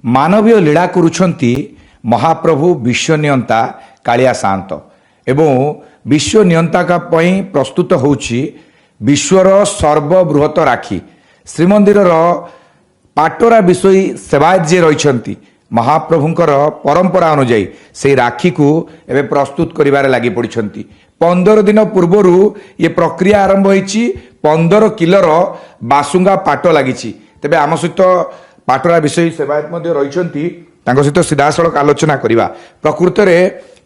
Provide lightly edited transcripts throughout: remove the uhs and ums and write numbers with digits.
मानवीय लीला करुछंती महाप्रभु विश्वनियंता कालिया शांत एवं विश्वनियंता का पई प्रस्तुत होउछि विश्वर सर्वबृहत राखी श्रीमंदिर पाटोरा विषय सेवायत जे रहिछंती महाप्रभुंकर परंपरा अनुଯାयी से राखी को एवं प्रस्तुत करिवारे लागि पड़िछंती 15 दिन पूर्व ये प्रक्रिया आरंभ होइछि 15 किलोर बासुंगा पाट लागिछि। तेबे आम सहित पाटोरा विषय सेवायत मध्य रहिछंती तांको सहित सीधासळख आलोचना करिवा प्रकृत रे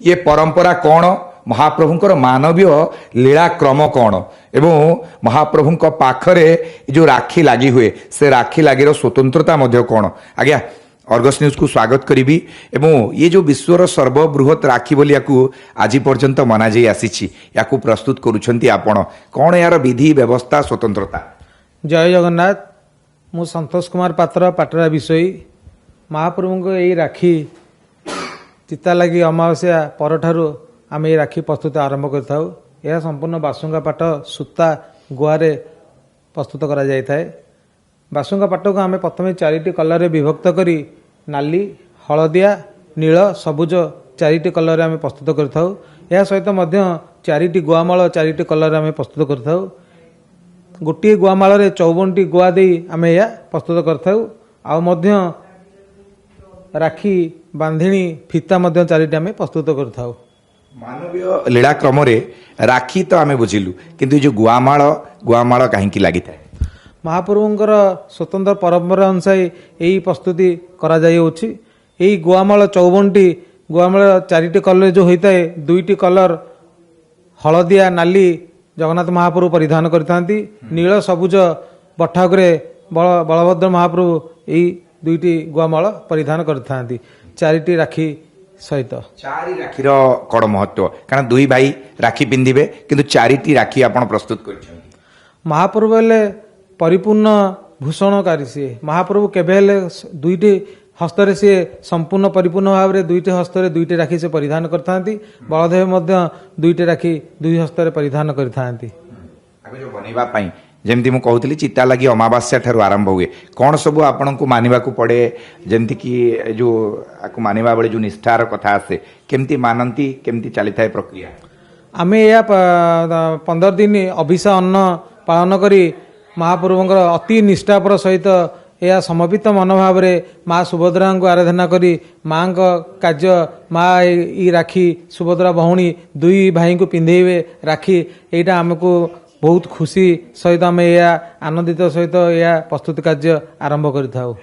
ये परंपरा कौन महाप्रभुंकर मानवीय लीला क्रम कौन एवं महाप्रभुंक पाखरे जो राखी लगी हुए से राखी लागिर स्वतंत्रता मध्य कौन आज्ञा अर्गस न्यूज को स्वागत करी एवं ये जो विश्वर सर्वबृहत राखी बोली आज पर्यंत मना जाई आसी याकू प्रस्तुत करुछंती आपण कौन यार विधि व्यवस्था स्वतंत्रता। जय जगन्नाथ मु संतोष कुमार पात्र पाटरा विषय महाप्रभु को यही राखी चिता लगी अमावास्या परठारु आम ये राखी प्रस्तुत आरंभ करथाउ। यह संपूर्ण बासुंगा पाट सूता गुआरे प्रस्तुत करा जाय थाए। बासुंगा पाट को आम प्रथम 4टी कलर विभक्त करी नाली हलदिया नील सबुज 4टी कलर आम प्रस्तुत करथाउ। यह सहित मध्य 4टी गुआमाल 4टी कलर आम प्रस्तुत करथाउ। गोटे गुआमाल 54टी गुआ दे आम यह प्रस्तुत करथाउ। आ मध्य राखी बांधिणी फिता मध्य 4टी आम प्रस्तुत करथाउ। मानवीय लीला क्रम राखी तो आम बुझिलु किंतु जो गुआमाल कहीं लगी था महाप्रभुंकर स्वतंत्र परंपरा अनुसार यही प्रस्तुति करा जाउछि। यही गुआमाल 54टी गुआमाल 4टी कलर जो होता है 2टी कलर हलदिया नाली जगन्नाथ महाप्रभु परिधान करथांती। नील सबुज बठागरे बलभद्र महाप्रभु यही 2टी गुआमाल परिधान करथांती 4टी राखी सहित। 4 राखीर कड़ महत्व कारण 2 भाई राखी पिंधिबे किंतु 4टी राखी आपण प्रस्तुत करछन। महाप्रभु हेले परिपूर्ण भूषणकारी सी महाप्रभु केबे हेले 2टी हस्तरे सी संपूर्ण परिपूर्ण भाव में 2टी हस्तरे 2टी राखी से परिधान करथांती। बलदेव मध्य 2टी राखी 2 हस्तरे परिधान करथांती। आगे जो बनेबा पई जेमती मु कहूली चिता लगी अमावास्या ठारू आरंभ हुए कौन सब आपण को मानिबा को पड़े जेमती कि जो आकु मानिबा बेले जो निष्ठार कथा आसे केमती मानंती केमती चली थाए प्रक्रिया। आमे या 15 दिन अभिषा अन्न पालन करी महाप्रभुंकर अति निष्ठापर सहित यह समर्पित मनोभाव रे माँ सुभद्रा को आराधना करी माँ कार्य माँ ई राखी सुभद्रा भौणी 2 भाई को पिंधेबे राखी यहाँ आमको बहुत खुशी सहित आम यह आनंदित सहित यह प्रस्तुत कार्य आरंभ करिथाउ।